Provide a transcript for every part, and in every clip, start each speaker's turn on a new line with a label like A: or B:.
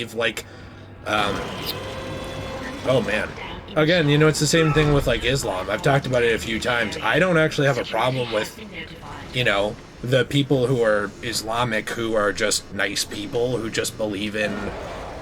A: believe, like, oh man. Again, you know, it's the same thing with, like, Islam. I've talked about it a few times. I don't actually have a problem with, you know, the people who are Islamic who are just nice people who just believe in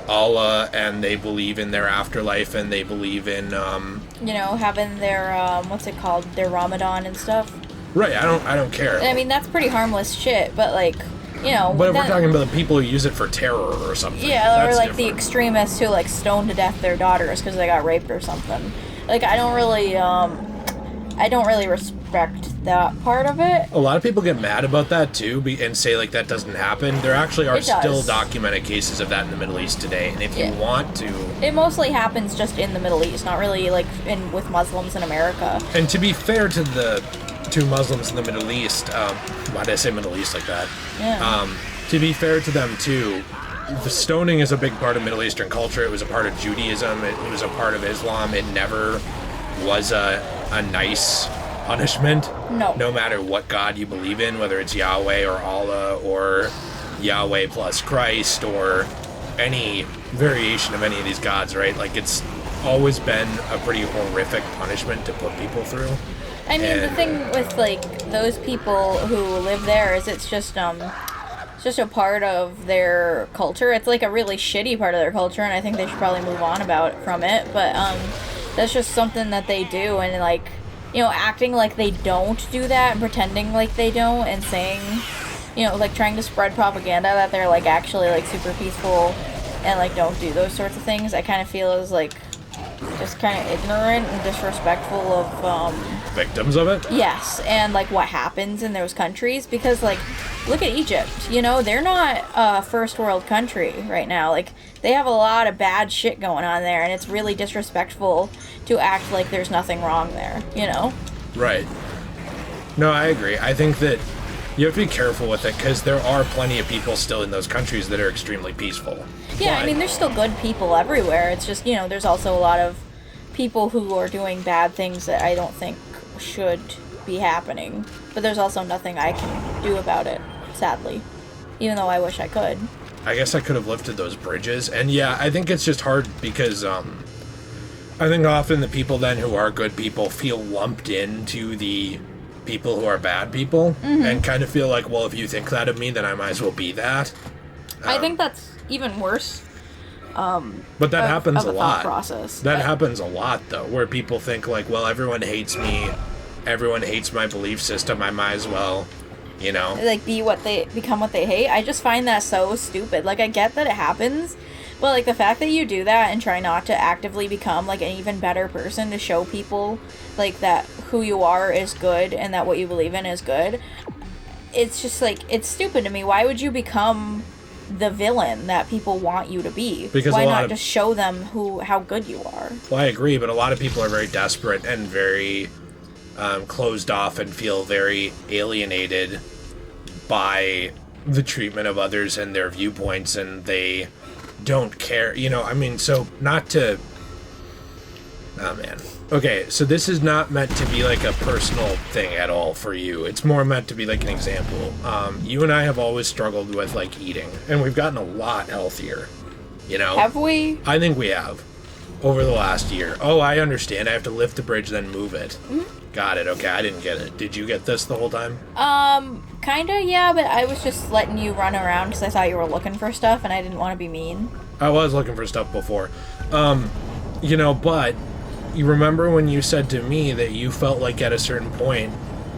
A: Allah and they believe in their afterlife and they believe in,
B: you know, having their, what's it called, their Ramadan and stuff.
A: Right, I don't care.
B: I mean, that's pretty harmless shit, but, like, you know...
A: But if we're talking about the people who use it for terror or something,
B: yeah, or, like,
A: different.
B: the extremists who, like, stone to death their daughters because they got raped or something. Like, I don't really respect that part of it.
A: A lot of people get mad about that, too, and say, like, that doesn't happen. There actually are still documented cases of that in the Middle East today, and if you want to...
B: It mostly happens just in the Middle East, not really, like, with Muslims in America.
A: And to be fair to the two Muslims in the Middle East, why did I say Middle East like that?
B: Yeah.
A: To be fair to them, too, the stoning is a big part of Middle Eastern culture. It was a part of Judaism. It was a part of Islam. It never was a nice punishment. No matter what God you believe in, whether it's Yahweh or Allah or Yahweh plus Christ or any variation of any of these gods, right? Like, it's always been a pretty horrific punishment to put people through.
B: I mean, the thing with, like, those people who live there is it's just a part of their culture. It's, like, a really shitty part of their culture, and I think they should probably move on from it. But, that's just something that they do, and, like, you know, acting like they don't do that and pretending like they don't and saying, you know, like, trying to spread propaganda that they're, like, actually, like, super peaceful and, like, don't do those sorts of things, I kind of feel is, like, just kind of ignorant and disrespectful of,
A: victims of it?
B: Yes, and, like, what happens in those countries, because, like, look at Egypt, you know, they're not a first world country right now, like, they have a lot of bad shit going on there, and it's really disrespectful to act like there's nothing wrong there, you know?
A: Right. No, I agree. I think that you have to be careful with it, because there are plenty of people still in those countries that are extremely peaceful.
B: Yeah, I mean, there's still good people everywhere. It's just, you know, there's also a lot of people who are doing bad things that I don't think should be happening. But there's also nothing I can do about it, sadly. Even though I wish I could.
A: I guess I could have lifted those bridges. And yeah, I think it's just hard because I think often the people then who are good people feel lumped into the people who are bad people. Mm-hmm. And kind of feel like, well, if you think that of me, then I might as well be that.
B: I think that's even worse.
A: But that happens a lot.
B: Process.
A: That happens a lot, though, where people think like, well, everyone hates me, everyone hates my belief system, I might as well, you know,
B: like become what they hate. I just find that so stupid. Like, I get that it happens, but like the fact that you do that and try not to actively become like an even better person to show people like that who you are is good and that what you believe in is good. It's just like, it's stupid to me. Why would you become the villain that people want you to be?
A: Because
B: why not just show them how good you are?
A: Well, I agree, but a lot of people are very desperate and very closed off and feel very alienated by the treatment of others and their viewpoints, and they don't care, you know. I mean, so not to... Oh, man. Okay, so this is not meant to be like a personal thing at all for you. It's more meant to be like an example. You and I have always struggled with like eating, and we've gotten a lot healthier, you know?
B: Have we?
A: I think we have, over the last year. Oh, I understand. I have to lift the bridge, then move it. Mm-hmm. Got it. Okay, I didn't get it. Did you get this the whole time?
B: Kinda, yeah, but I was just letting you run around because I thought you were looking for stuff, and I didn't want to be mean.
A: I was looking for stuff before. You know, but... You remember when you said to me that you felt like at a certain point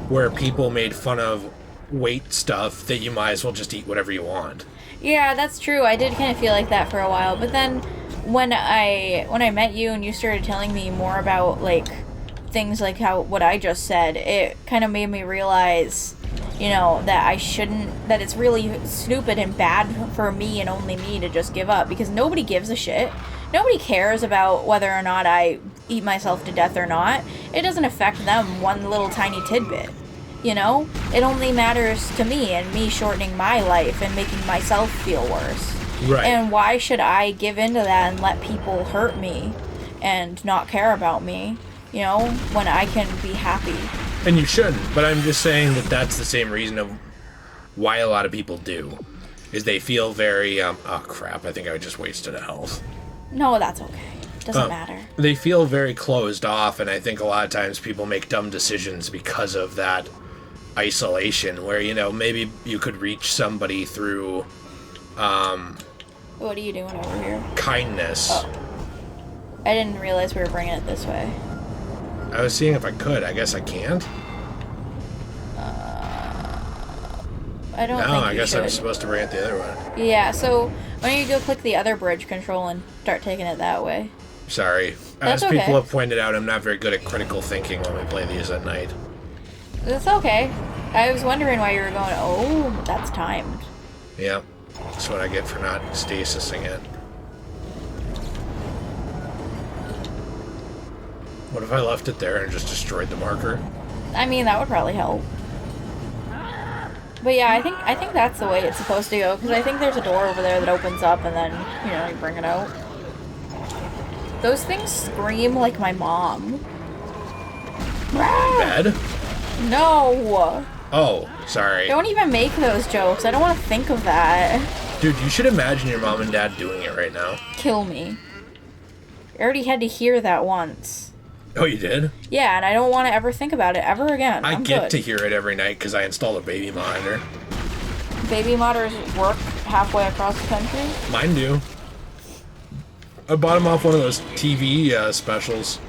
A: where people made fun of weight stuff that you might as well just eat whatever you want?
B: Yeah, that's true. I did kind of feel like that for a while. But then when I met you and you started telling me more about like things like what I just said, it kind of made me realize, you know, that that it's really stupid and bad for me and only me to just give up, because nobody gives a shit. Nobody cares about whether or not I eat myself to death or not. It doesn't affect them one little tiny tidbit, you know? It only matters to me and me shortening my life and making myself feel worse.
A: Right.
B: And why should I give into that and let people hurt me and not care about me, you know, when I can be happy?
A: And you shouldn't, but I'm just saying that that's the same reason of why a lot of people do. is they feel very, oh crap, I think I just wasted a health.
B: No, that's okay. Doesn't matter.
A: They feel very closed off, and I think a lot of times people make dumb decisions because of that isolation, where, you know, maybe you could reach somebody through,
B: What are you doing over here?
A: kindness.
B: Oh. I didn't realize we were bringing it this way.
A: I was seeing if I could. I guess I can't.
B: I don't
A: No,
B: think
A: I
B: you
A: guess
B: should.
A: I'm supposed to bring it the other way.
B: Yeah, so why don't you go click the other bridge control and start taking it that way?
A: Sorry.
B: That's
A: As people
B: okay.
A: have pointed out, I'm not very good at critical thinking when we play these at night.
B: That's okay. I was wondering why you were going, oh, that's timed.
A: Yeah. That's what I get for not stasising it. What if I left it there and just destroyed the marker?
B: I mean, that would probably help. But yeah, I think that's the way it's supposed to go, because I think there's a door over there that opens up and then, you know, you bring it out. Those things scream like my mom.
A: Bed?
B: No!
A: Oh, sorry.
B: Don't even make those jokes. I don't want to think of that.
A: Dude, you should imagine your mom and dad doing it right now.
B: Kill me. I already had to hear that once.
A: Oh, you did?
B: Yeah, and I don't want to ever think about it ever again.
A: I
B: I'm
A: get
B: good.
A: to hear it every night because I installed a baby monitor.
B: Baby monitors work halfway across the country?
A: Mine do. I bought them off one of those TV specials.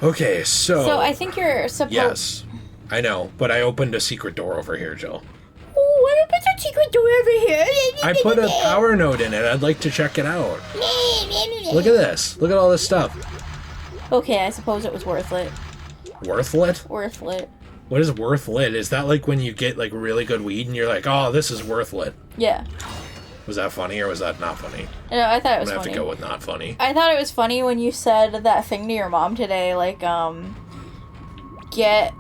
A: Okay, so...
B: So I think you're supposed...
A: Yes, I know, but I opened a secret door over here, Jill.
B: Oh, what about the secret door over here?
A: I put a power node in it. I'd like to check it out. Look at this. Look at all this stuff.
B: Okay, I suppose it was worth it.
A: Worthlit?
B: Worth it.
A: What is worthlit? Is that like when you get like really good weed and you're like, oh, this is worthlit?
B: Yeah.
A: Was that funny or was that not funny?
B: No, I thought it
A: I'm
B: was
A: gonna have
B: funny.
A: to go with not funny.
B: I thought it was funny when you said that thing to your mom today, like, get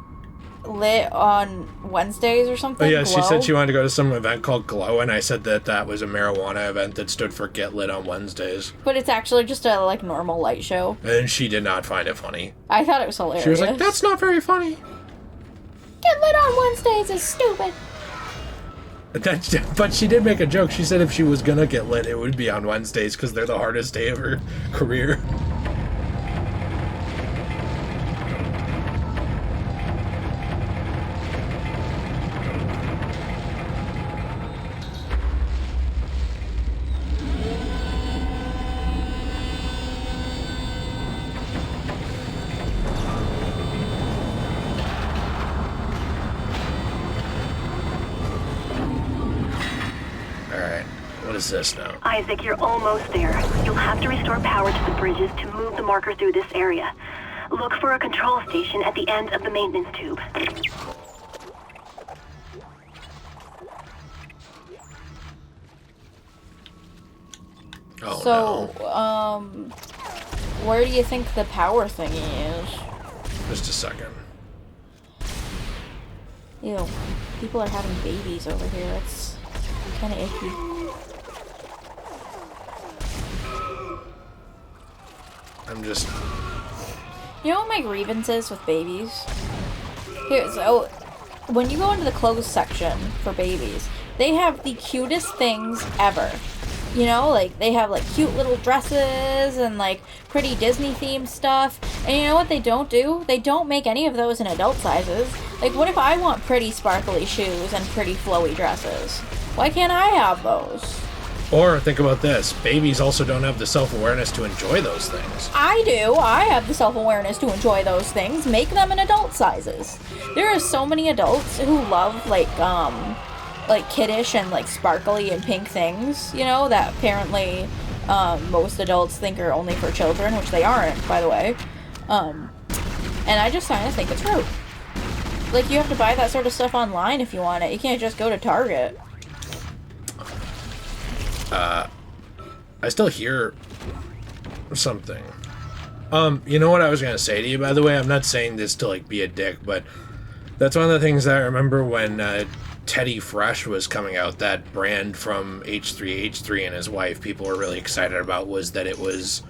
B: lit on Wednesdays or something.
A: Oh yeah, she
B: Glow?
A: said she wanted to go to some event called Glow, and I said that that was a marijuana event that stood for Get Lit on Wednesdays.
B: But it's actually just a, like, normal light show.
A: And she did not find it funny.
B: I thought it was hilarious.
A: She was like, that's not very funny.
B: Get lit on Wednesdays is stupid.
A: But she did make a joke. She said if she was gonna get lit, it would be on Wednesdays because they're the hardest day of her career. Alright, what is this now?
C: Isaac, you're almost there. You'll have to restore power to the bridges to move the marker through this area. Look for a control station at the end of the maintenance tube.
A: Oh,
B: So,
A: no.
B: where do you think the power thingy is?
A: Just a second.
B: Ew, people are having babies over here. That's kind of icky.
A: I'm just...
B: You know what my grievance is with babies? Here, so when you go into the clothes section for babies, they have the cutest things ever. You know, like, they have, like, cute little dresses and, like, pretty Disney themed stuff. And you know what they don't do? They don't make any of those in adult sizes. Like, what if I want pretty sparkly shoes and pretty flowy dresses? Why can't I have those?
A: Or think about this. Babies also don't have the self-awareness to enjoy those things.
B: I do. I have the self-awareness to enjoy those things. Make them in adult sizes. There are so many adults who love, like kiddish and, like, sparkly and pink things, you know, that apparently, most adults think are only for children, which they aren't, by the way. And I just kind of think it's rude. Like, you have to buy that sort of stuff online if you want it. You can't just go to Target.
A: I still hear something. You know what I was gonna say to you, by the way? I'm not saying this to, like, be a dick, but that's one of the things that I remember when, Teddy Fresh was coming out, that brand from H3H3 and his wife, people were really excited about, was that it was,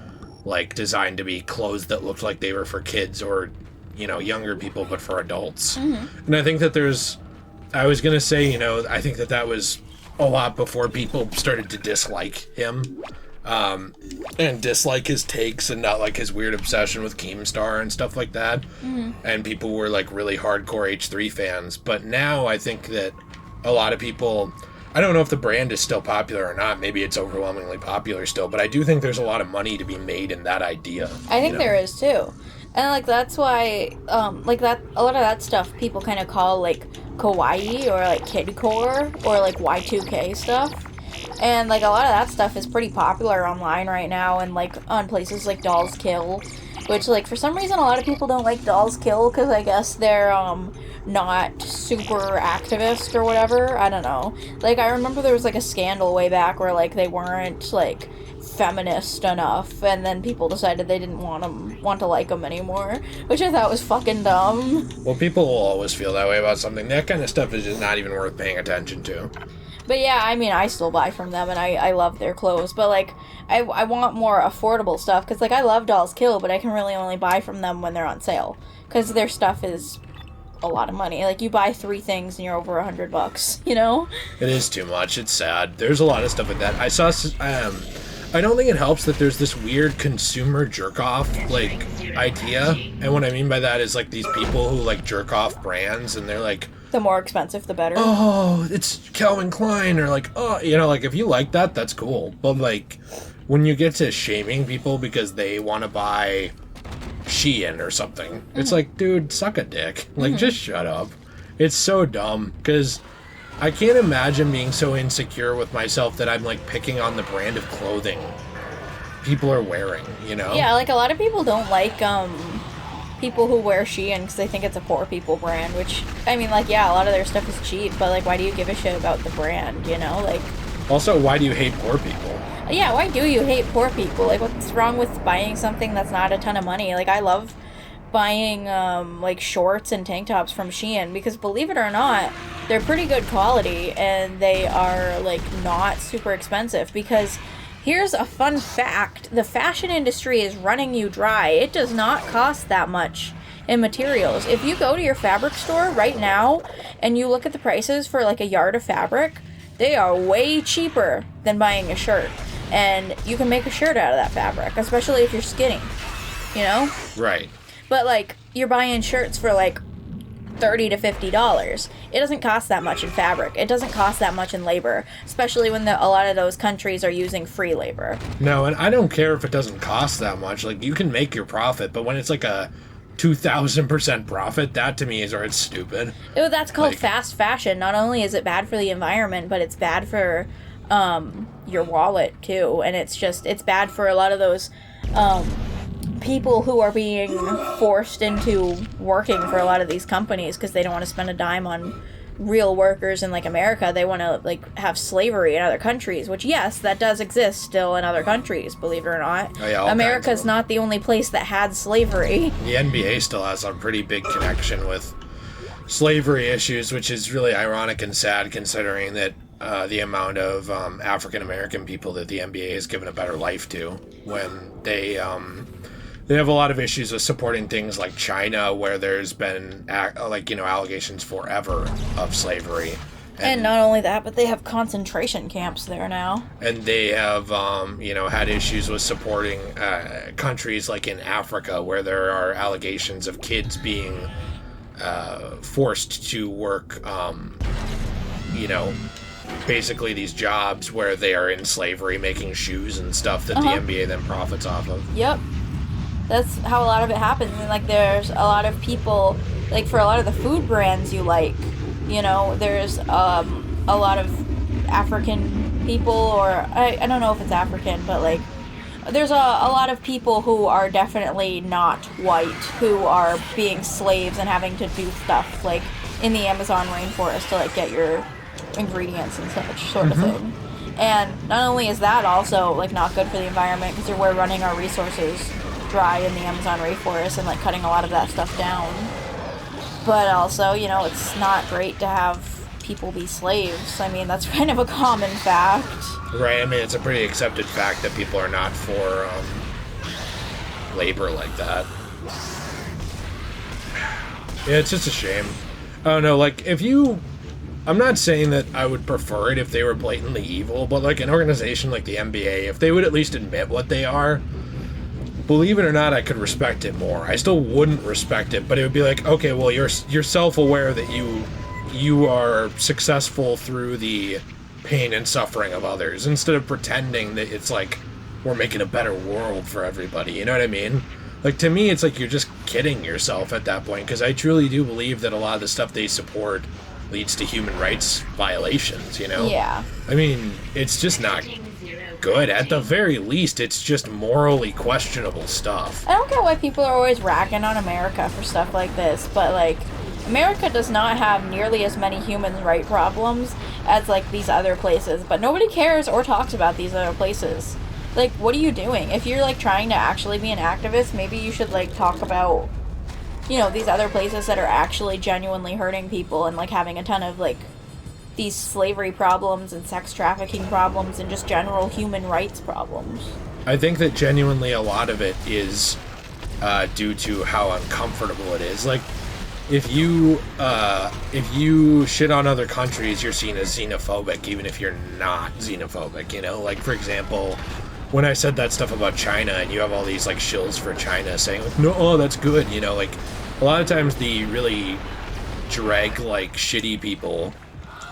A: like, designed to be clothes that looked like they were for kids or, you know, younger people, but for adults. Mm-hmm. And I think that there's I was gonna say, I think that was a lot before people started to dislike him, and dislike his takes and not like his weird obsession with Keemstar and stuff like that. Mm-hmm. And people were like really hardcore H3 fans. But now I think that a lot of people, I don't know if the brand is still popular or not. Maybe it's overwhelmingly popular still, but I do think there's a lot of money to be made in that idea.
B: I think there is too. And like that's why like that a lot of that stuff people kind of call like kawaii or like kidcore or like Y2K stuff. And like a lot of that stuff is pretty popular online right now and like on places like Dolls Kill, which like for some reason a lot of people don't like Dolls Kill because I guess they're not super activist or whatever. I don't know. Like I remember there was like a scandal way back where like they weren't like feminist enough, and then people decided they didn't want to like them anymore, which I thought was fucking dumb.
A: Well, people will always feel that way about something. That kind of stuff is just not even worth paying attention to.
B: But yeah, I mean, I still buy from them, and I love their clothes, but like, I want more affordable stuff, because like, I love Dolls Kill, but I can really only buy from them when they're on sale, because their stuff is a lot of money. Like, you buy 3 things and you're over $100, you know? It
A: is too much. It's sad. There's a lot of stuff like that. I saw, I don't think it helps that there's this weird consumer jerk-off, like, idea. And what I mean by that is, like, these people who, like, jerk-off brands, and they're like...
B: The more expensive, the better.
A: Oh, it's Calvin Klein, or, like, oh, like, if you like that, that's cool. But, like, when you get to shaming people because they want to buy Shein or something, it's like, dude, suck a dick. Like, just shut up. It's so dumb, because... I can't imagine being so insecure with myself that I'm, like, picking on the brand of clothing people are wearing, you know?
B: Yeah, like, a lot of people don't like, people who wear Shein because they think it's a poor people brand, which, I mean, like, yeah, a lot of their stuff is cheap, but, like, why do you give a shit about the brand, you know? Like...
A: Also, why do you hate poor people?
B: Yeah, why do you hate poor people? Like, what's wrong with buying something that's not a ton of money? Like, I love buying, like, shorts and tank tops from Shein because, believe it or not, they're pretty good quality, and they are, like, not super expensive, because here's a fun fact. The fashion industry is running you dry. It does not cost that much in materials. If you go to your fabric store right now, and you look at the prices for, like, a yard of fabric, they are way cheaper than buying a shirt. And you can make a shirt out of that fabric, especially if you're skinny, you know?
A: Right.
B: But, like, you're buying shirts for, like, $30 to $50. It doesn't cost that much in fabric. It doesn't cost that much in labor, especially when a lot of those countries are using free labor.
A: No, and I don't care if it doesn't cost that much. Like, you can make your profit, but when it's like a 2,000% profit, that to me is where it's stupid.
B: Oh, that's called fast fashion. Not only is it bad for the environment, but it's bad for your wallet too, and it's bad for a lot of those people who are being forced into working for a lot of these companies because they don't want to spend a dime on real workers in, like, America. They want to, like, have slavery in other countries, which, yes, that does exist still in other countries, believe it or not.
A: Oh, yeah,
B: America's not the only place that had slavery.
A: The NBA still has a pretty big connection with slavery issues, which is really ironic and sad considering that the amount of African American people that the NBA has given a better life to, when they have a lot of issues with supporting things like China, where there's been allegations forever of slavery.
B: And not only that, but they have concentration camps there now.
A: And they have had issues with supporting countries like in Africa, where there are allegations of kids being forced to work basically these jobs where they are in slavery making shoes and stuff that the NBA then profits off of.
B: Yep. That's how a lot of it happens. And, like, there's a lot of people, like, for a lot of the food brands you like, you know, there's a lot of African people, or I don't know if it's African, but, like, there's a lot of people who are definitely not white who are being slaves and having to do stuff, like, in the Amazon rainforest to, like, get your ingredients and such sort of thing. And not only is that also, like, not good for the environment, because we're running our resources dry in the Amazon rainforest and, like, cutting a lot of that stuff down, but also, you know, it's not great to have people be slaves. I mean, that's kind of a common fact.
A: Right, I mean, it's a pretty accepted fact that people are not for labor like that. Yeah, it's just a shame. Oh no, like, if you I'm not saying that I would prefer it if they were blatantly evil, but like an organization like the NBA, if they would at least admit what they are, believe it or not, I could respect it more. I still wouldn't respect it, but it would be like, okay, well, you're self-aware that you are successful through the pain and suffering of others, instead of pretending that it's like we're making a better world for everybody. You know what I mean? Like, to me, it's like you're just kidding yourself at that point, because I truly do believe that a lot of the stuff they support leads to human rights violations, you know?
B: Yeah.
A: I mean, it's just not good. At the very least, it's just morally questionable stuff.
B: I don't get why people are always ragging on America for stuff like this, but, like, America does not have nearly as many human rights problems as, like, these other places, but nobody cares or talks about these other places. Like, what are you doing? If you're, like, trying to actually be an activist, maybe you should, like, talk about, you know, these other places that are actually genuinely hurting people and, like, having a ton of, like, these slavery problems and sex trafficking problems and just general human rights problems.
A: I think that genuinely a lot of it is due to how uncomfortable it is. Like, if you shit on other countries, you're seen as xenophobic, even if you're not xenophobic, you know? Like, for example, when I said that stuff about China, and you have all these, like, shills for China saying, like, no, oh, that's good, you know? Like, a lot of times the really drag-like, shitty people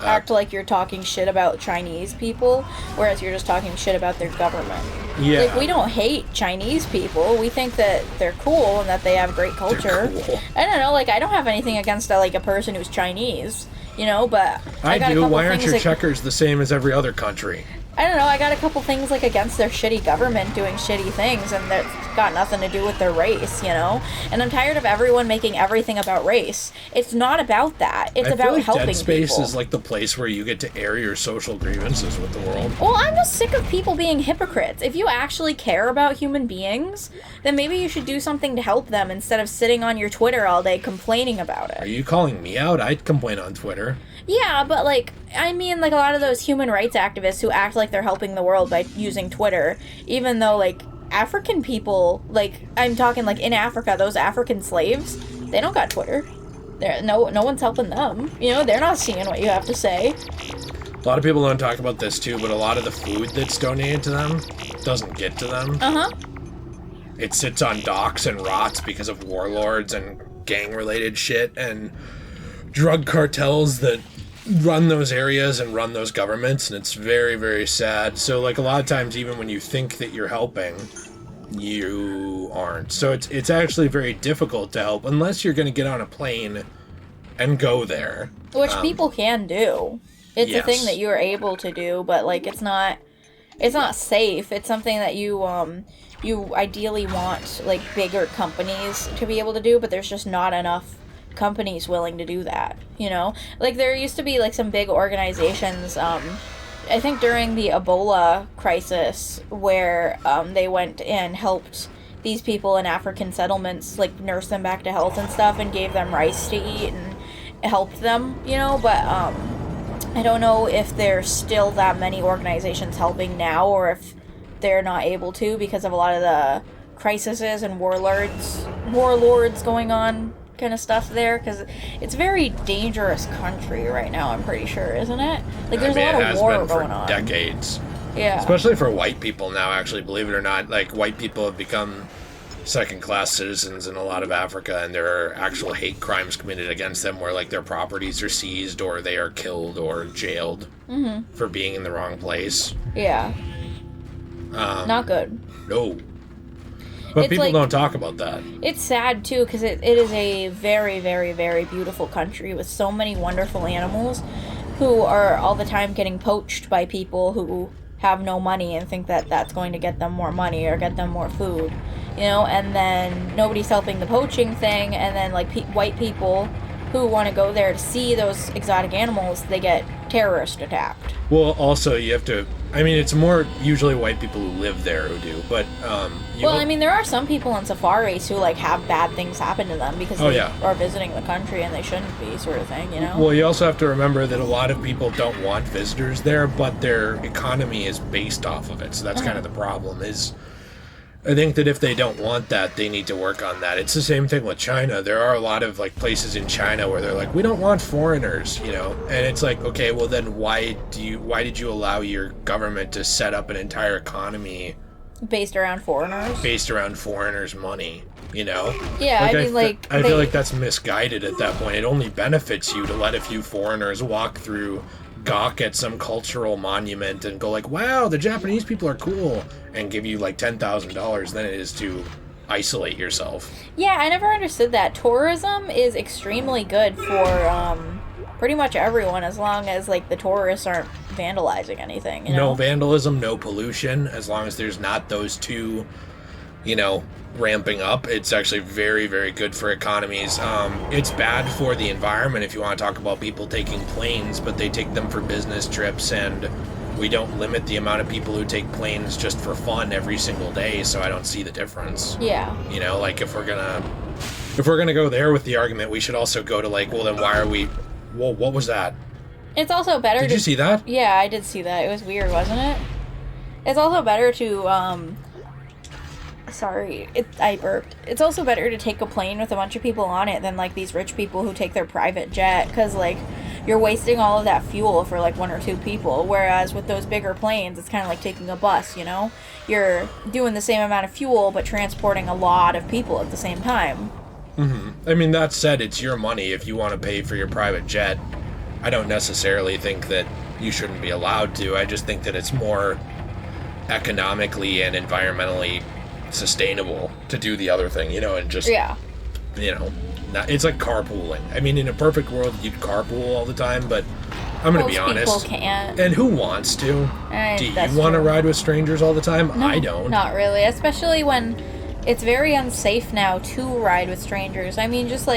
B: act like you're talking shit about Chinese people, whereas you're just talking shit about their government.
A: Yeah.
B: Like, we don't hate Chinese people. We think that they're cool and that they have great culture.
A: They're cool.
B: I don't know, like, I don't have anything against, like, a person who's Chinese, you know, but
A: I
B: got
A: do.
B: a couple
A: Why aren't
B: things
A: your checkers the same as every other country?
B: I don't know, I got a couple things, like, against their shitty government doing shitty things, and that's got nothing to do with their race, you know? And I'm tired of everyone making everything about race. It's not about that. It's about
A: like
B: helping
A: Dead Space
B: people.
A: is like the place where you get to air your social grievances with the world.
B: Well, I'm just sick of people being hypocrites. If you actually care about human beings, then maybe you should do something to help them instead of sitting on your Twitter all day complaining about
A: Are
B: it.
A: you calling me out? I'd complain on Twitter.
B: Yeah, but, like, I mean, like, a lot of those human rights activists who act like they're helping the world by using Twitter, even though, like, African people, like, I'm talking, like, in Africa, those African slaves, they don't got Twitter. No one's helping them. You know, they're not seeing what you have to say.
A: A lot of people don't talk about this too, but a lot of the food that's donated to them doesn't get to them.
B: Uh-huh.
A: It sits on docks and rots because of warlords and gang-related shit and drug cartels that run those areas and run those governments, and it's very, very sad. So, like, a lot of times, even when you think that you're helping, you aren't. So it's actually very difficult to help unless you're going to get on a plane and go there.
B: Which people can do. It's a thing
A: Yes.
B: that you are able to do, but, like, it's not safe. It's something that you ideally want, like, bigger companies to be able to do, but there's just not enough companies willing to do that, you know? Like, there used to be, like, some big organizations, I think during the Ebola crisis, where they went and helped these people in African settlements, like, nurse them back to health and stuff, and gave them rice to eat and helped them, you know? But I don't know if there's still that many organizations helping now, or if they're not able to because of a lot of the crises and warlords going on kind of stuff there, because it's a very dangerous country right now, I'm pretty sure, isn't it? Like, there's a lot of war going on.
A: Decades.
B: Yeah.
A: Especially for white people now, actually, believe it or not. Like, white people have become second-class citizens in a lot of Africa, and there are actual hate crimes committed against them where, like, their properties are seized or they are killed or jailed for being in the wrong place.
B: Yeah. Not good.
A: No. But
B: It's
A: people
B: like-
A: don't talk about that.
B: It's sad, too, because it is a very, very, very beautiful country with so many wonderful animals who are all the time getting poached by people who have no money and think that that's going to get them more money or get them more food, you know? And then nobody's helping the poaching thing, and then, like, white people who want to go there to see those exotic animals, they get terrorist attacked.
A: Well, also, you have to... I mean, it's more usually white people who live there who do, but...
B: I mean, there are some people on safaris who, like, have bad things happen to them because they are visiting the country and they shouldn't be, sort of thing, you know?
A: Well, you also have to remember that a lot of people don't want visitors there, but their economy is based off of it, so that's kind of the problem, is... I think that if they don't want that, they need to work on that. It's the same thing with China. There are a lot of like places in China where they're like, we don't want foreigners, you know? And it's like, okay, well then why did you allow your government to set up an entire economy
B: based around foreigners'
A: money, you know?
B: Yeah,
A: like,
B: I mean,
A: I feel like that's misguided at that point. It only benefits you to let a few foreigners walk through, gawk at some cultural monument and go like, wow, the Japanese people are cool, and give you like $10,000 than it is to isolate yourself.
B: Yeah, I never understood that. Tourism is extremely good for pretty much everyone, as long as like the tourists aren't vandalizing anything, you know?
A: No vandalism, no pollution, as long as there's not those two, you know, ramping up. It's actually very, very good for economies. It's bad for the environment if you want to talk about people taking planes, but they take them for business trips, and we don't limit the amount of people who take planes just for fun every single day, so I don't see the difference.
B: Yeah.
A: You know, like if we're gonna go there with the argument, we should also go to like, well then why are we, whoa, what was that?
B: It's also better
A: Did you see that?
B: Yeah, I did see that. It was weird, wasn't it? It's also better to, I burped. It's also better to take a plane with a bunch of people on it than, like, these rich people who take their private jet, because, like, you're wasting all of that fuel for, like, 1 or 2 people, whereas with those bigger planes, it's kind of like taking a bus, you know? You're doing the same amount of fuel, but transporting a lot of people at the same time.
A: Mm-hmm. I mean, that said, it's your money. If you want to pay for your private jet, I don't necessarily think that you shouldn't be allowed to. I just think that it's more economically and environmentally sustainable to do the other thing, you know, and just,
B: yeah,
A: you know, it's like carpooling. I mean, in a perfect world, you'd carpool all the time, but I'm going to be honest.
B: Most people can't.
A: And who wants to? Do you want to ride with strangers all the time?
B: No,
A: I don't.
B: Not really, especially when it's very unsafe now to ride with strangers. I mean, just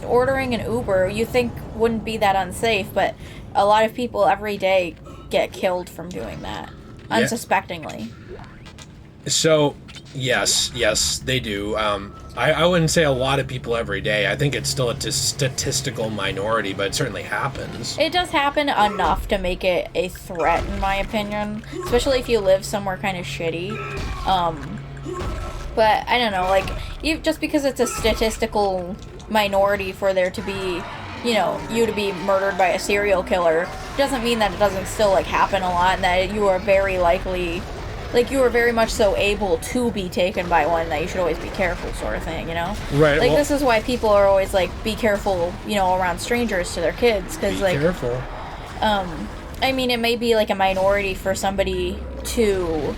B: ordering an Uber, you think wouldn't be that unsafe, but a lot of people every day get killed from doing that, unsuspectingly.
A: So, yes, they do. I wouldn't say a lot of people every day. I think it's still a statistical minority, but it certainly happens.
B: It does happen enough to make it a threat, in my opinion, especially if you live somewhere kind of shitty. But I don't know, like, just because it's a statistical minority for there to be, you know, you to be murdered by a serial killer, doesn't mean that it doesn't still, like, happen a lot, and that you are very likely, like, you are very much so able to be taken by one, that you should always be careful, sort of thing, you know?
A: Right.
B: Like, this is why people are always, like, be careful, you know, around strangers to their kids, because, like...
A: Be careful.
B: I mean, it may be, like, a minority for somebody to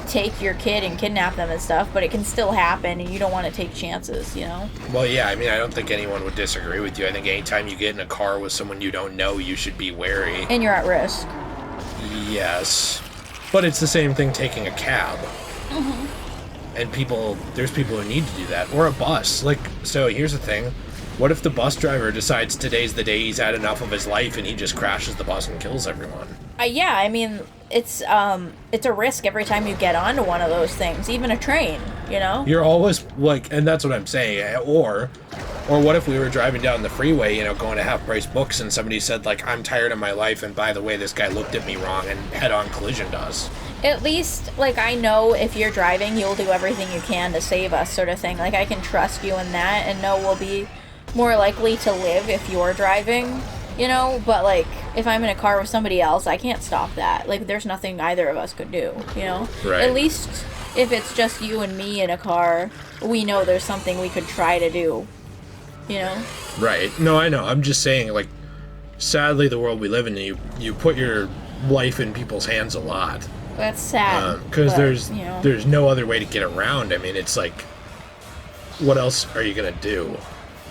B: take your kid and kidnap them and stuff, but it can still happen, and you don't want to take chances, you know?
A: Well, yeah, I mean, I don't think anyone would disagree with you. I think anytime you get in a car with someone you don't know, you should be wary.
B: And you're at risk.
A: Yes. But it's the same thing taking a cab.
B: Mm-hmm.
A: And there's people who need to do that. Or a bus. Like, so here's the thing. What if the bus driver decides today's the day he's had enough of his life and he just crashes the bus and kills everyone?
B: Yeah, I mean, it's a risk every time you get onto one of those things, even a train, you know?
A: You're always, like, and that's what I'm saying, or what if we were driving down the freeway, you know, going to half-price books, and somebody said, like, I'm tired of my life, and by the way, this guy looked at me wrong, and head-on collisioned us.
B: At least, like, I know if you're driving, you'll do everything you can to save us, sort of thing. Like, I can trust you in that, and know we'll be more likely to live if you're driving, you know? But, like, if I'm in a car with somebody else, I can't stop that. Like, there's nothing either of us could do, you know?
A: Right.
B: At least if it's just you and me in a car, we know there's something we could try to do, you know?
A: Right. No, I know. I'm just saying, like, sadly, the world we live in, you put your life in people's hands a lot.
B: That's sad.
A: Because
B: you know,
A: there's no other way to get around. I mean, it's like, what else are you going to do?